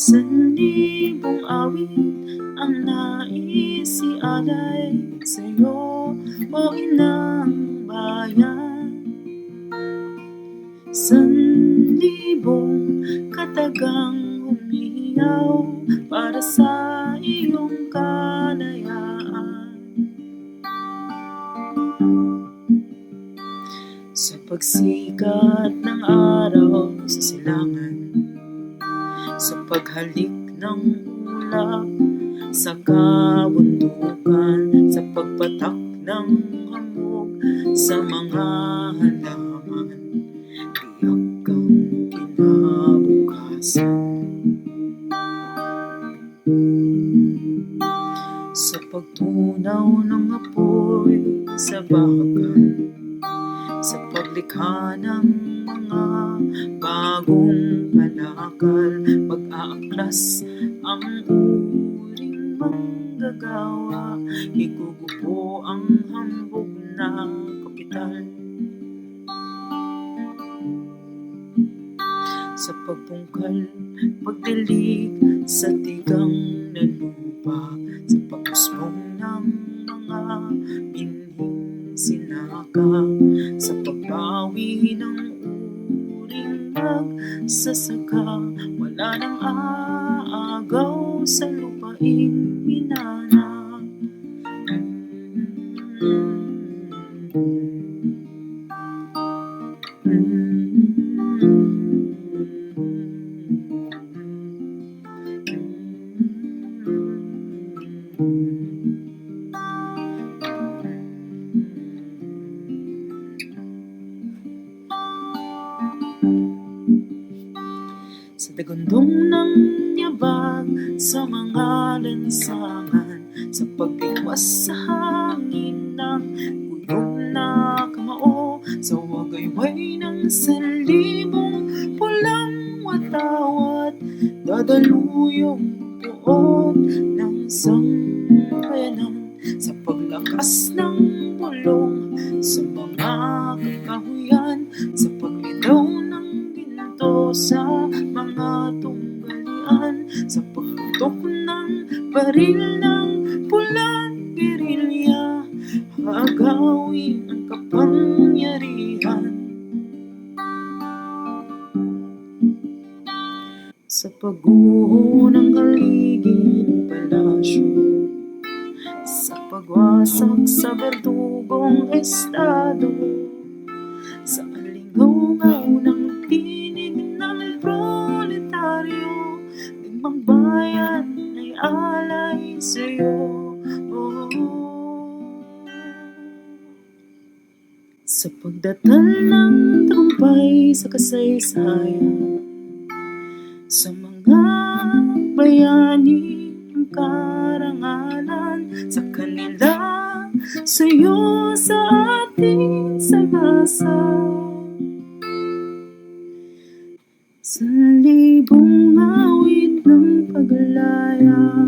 Sa libong awit ang nais ialay sa'yo, o inang bayan. Sanlibong katagang humiyaw para sa iyong kalayaan. Sa pagsikat ng araw sa silangan, sa paghalik ng ulap sa kabundukan, sa pagpatak ng hamog sa mga halaman, tiyak kang kinabukasan. Sa pagtunaw ng apoy sa bahagan, sa paglikha ng mga bagong kalakal, mag-aaklas ang uring manggagawa, igugupo ang hambog na kapital. Sa pagpungkal, pagdilig sa tigang na lupa, sa pag-usbong ng mga binhing sinaka, sa pagbawi ng uring magsasaka, wala nang aagaw sa lupaing minana. Sa dagundong ng yabag, sa mga lansangan, sa paglikwas sa hangin ng gulong na kamao, sa wagayway ng sanlibong pulang watawat, dadaluyong buot ng sambayanan, sa paglakas ng bulong sa mga kakahuyan, sa paglitaw ng ginto sa mga tunggalian, sa pagputok ng baril ng pulang gerilya, agawin ang kapangyarihan. Sa pagguho ng haligi ng palasyo, sa pagwasak sa berdugong estado, sa alingaw ng tinig ng proletaryo, digmang bayan ay alay sa'yo. Sa pagdatal ng tagumpay sa kasaysayan, sa mga bayani ng karangalan, sa kanila, sa'yo, sa ating sagasa. Sa libong awit ng paglaya,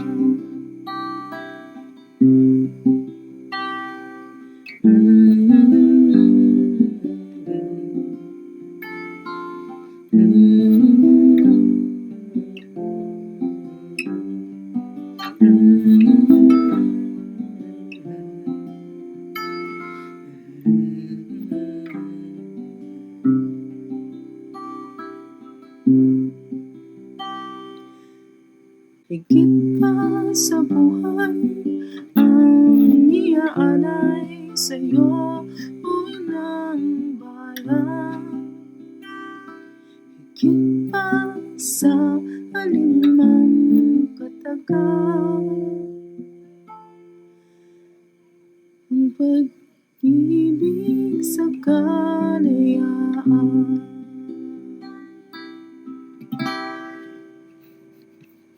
higit pa sa buhay ang iaalay sa'yo, o inang bayan. Higit pa sa alinmang katagal, ang pag-ibig sa kalayaan.